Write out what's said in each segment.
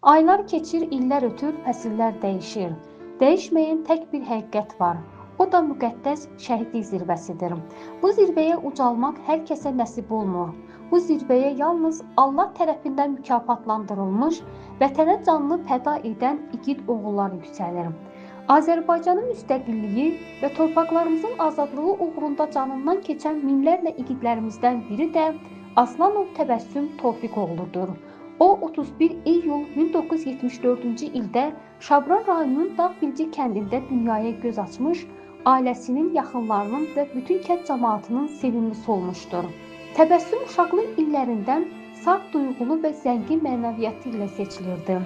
Aylar keçir, illər ötür, fəsillər dəyişir. Dəyişməyən tək bir həqiqət var. O da müqəddəs şəhidlik zirvəsidir. Bu zirvəyə ucalmaq hər kəsə nəsib olmur. Bu zirvəyə yalnız Allah tərəfindən mükafatlandırılmış, vətənə canlı fəda edən igid oğullar yüksəlir. Azərbaycanın müstəqilliyi və torpaqlarımızın azadlığı uğrunda canından keçən minlərlə igidlərimizdən biri də Aslanov Təbəssüm Tofiqoğludur. O 31 iyul 1974-cü ildə Şabran rayonunun Dağbilci kəndində dünyaya göz açmış, ailəsinin, yaxınlarının və bütün kənd cəmaatının sevimlisi olmuşdur. Təbəssüm uşaqlıq illərindən saf duyğulu və zəngin mənəviyyatı ilə seçilirdi.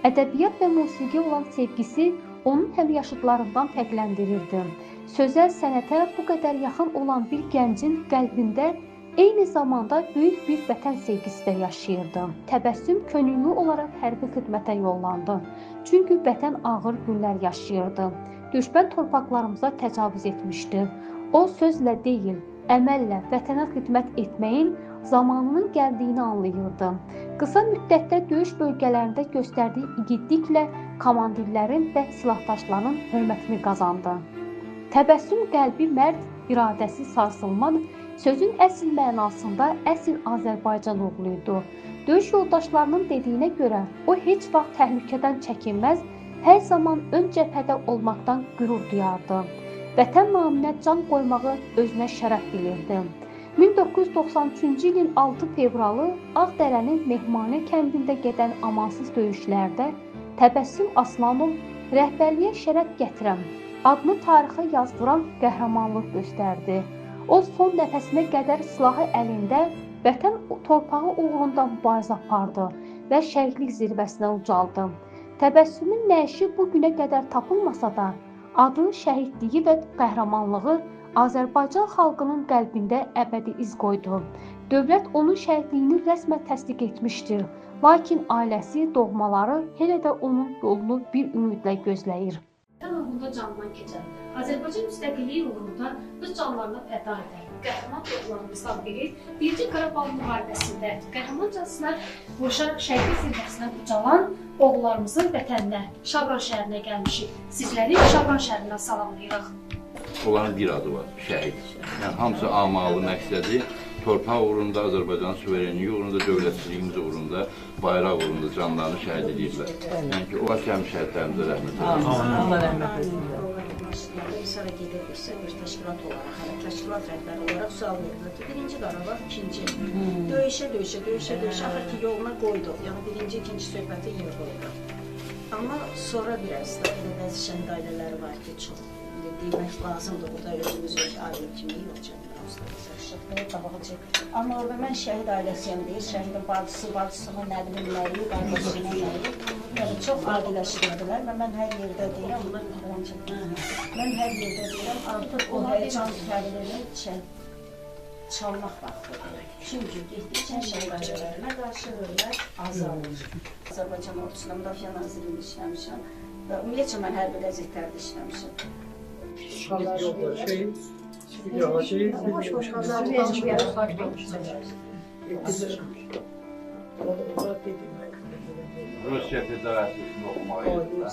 Ədəbiyyat və musiqiyə olan sevgisi onun həmyaşıdlarından fərqləndirirdi. Sözəl sənətə bu qədər yaxın olan bir gəncin qəlbində eyni zamanda böyük bir vətən sevgisi də yaşayırdı. Təbəssüm könüllü olaraq hərbi xidmətə yollandı. Çünki vətən ağır günlər yaşayırdı. Düşmən torpaqlarımıza təcavüz etmişdi. O sözlə deyil, əməllə vətənə xidmət etməyin zamanının gəldiyini anlayırdı. Qısa müddətdə döyüş bölgələrində göstərdiyi igidliklə komandirlərin və silahdaşların hörmətini qazandı. Təbəssüm qəlbi mərd, iradəsi sarsılmaz, sözün əsl mənasında əsl Azərbaycan oğluydu. Döyüş yoldaşlarının dediyinə görə o heç vaxt təhlükədən çəkinməz, hər zaman ön cəbhədə olmaqdan qürur duyardı. Vətən naminə can qoymağı özünə şərəf bilirdi. 1993-cü ilin 6 fevralı Ağdərənin Mehmanə kəndində gedən amansız döyüşlərdə Təbəssüm Aslanov rəhbərliyə şərəf gətirən, adını tarixə yazdıran qəhrəmanlıq göstərdi. O son nəfəsinə qədər silahı əlində vətən torpağı uğrunda mübarizə apardı və şəhidlik zirvəsinə ucaldı. Təbəssümün nəşi bu günə qədər tapılmasa da, adı, şəhidliyi və qəhrəmanlığı Azərbaycan xalqının qəlbində əbədi iz qoydu. Dövlət onun şəhidliyini rəsmən təsdiq etmişdir, lakin ailəsi, doğmaları hələ də onun yolunu bir ümidlə gözləyir. Vətən uğrunda canından keçən, Azərbaycan müstəqilliyi uğrunda öz canlarına fəda edən qəhrəman oğullarımızdan biri Birinci Qarabağ müharibəsində qəhrəmancasına vuruşaraq şəhidlik zirvəsinə ucalan oğullarımızın vətəninə, Şabran şəhərinə gəlmişik. Sizləri Şabran şəhərindən salamlayırıq. Onların bir adı var, şəhid. Yəni hamısı amalı məqsədi torpaq uğrunda, Azərbaycan suverenliyi uğrunda, dövlətsizliyimiz uğrunda, bayraq uğrunda canlarını şəhid edirlər. Yəni ki, o həkim şəhidlərimizə rəhmət edin. Allah rəhmət edin. Sonra gediriksə, bir təşkilat olaraq, təşkilat rəhbəri olaraq sual verirlər ki, Birinci Qarabağ, ikinci. Döyüşə, axır ki, yoluna qoyduq. Yəni, birinci, ikinci söhbəti yenə qoyduq. Amma sonra biraz da elə bəzi şəhid ailələri var ki, çox demək lazımdır, burada özümüz ailə kimi yoxcaq. Amma orada mən şəhid ailəsiyəm deyir, şəhidin bacısının nə bilim nəyi, qardaşının nəyi. Yəni, çox adiləşdirdilər və mən hər yerdə deyirəm, artıq o həyəcan təbliğini çalmaq vaxtıdır. Çünki getdikcə şəhid ailələrinə qarşı hörmət azalır. Azərbaycan ordusunda Müdafiə Nazirliyində işləmişəm və ümumiyyətcə mən hərbi qəzetlərdə işləmişəm. Rusiya Federasiyasını oxumağa gedirlər.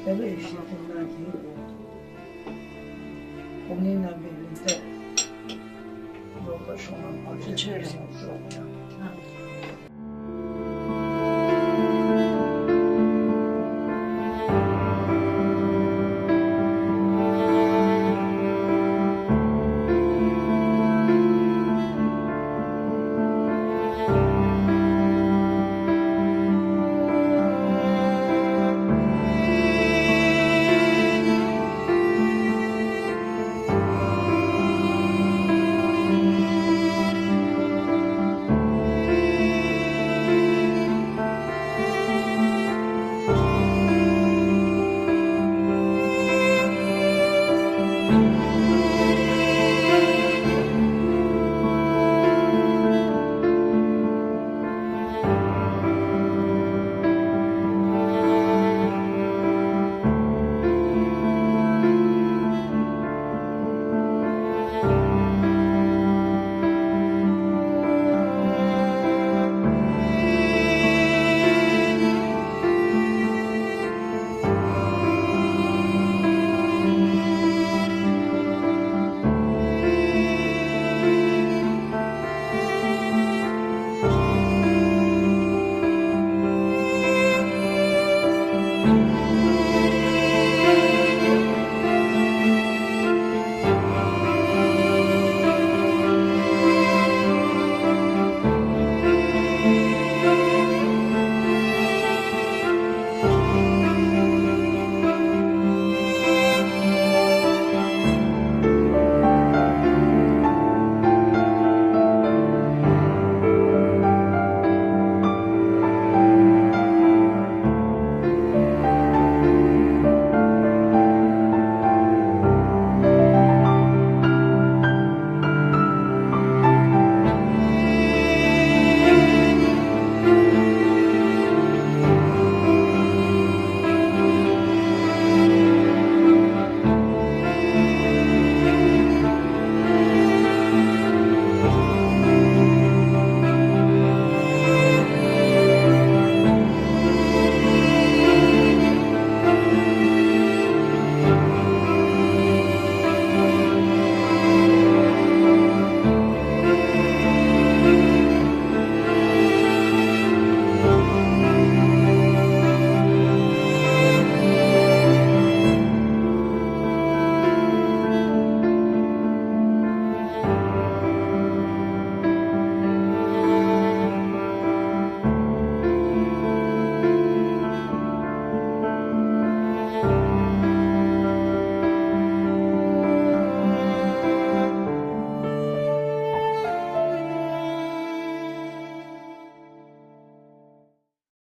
Belə eşitdimdən ki, onunla birlikdə yoldaş olan Hacı Çörək.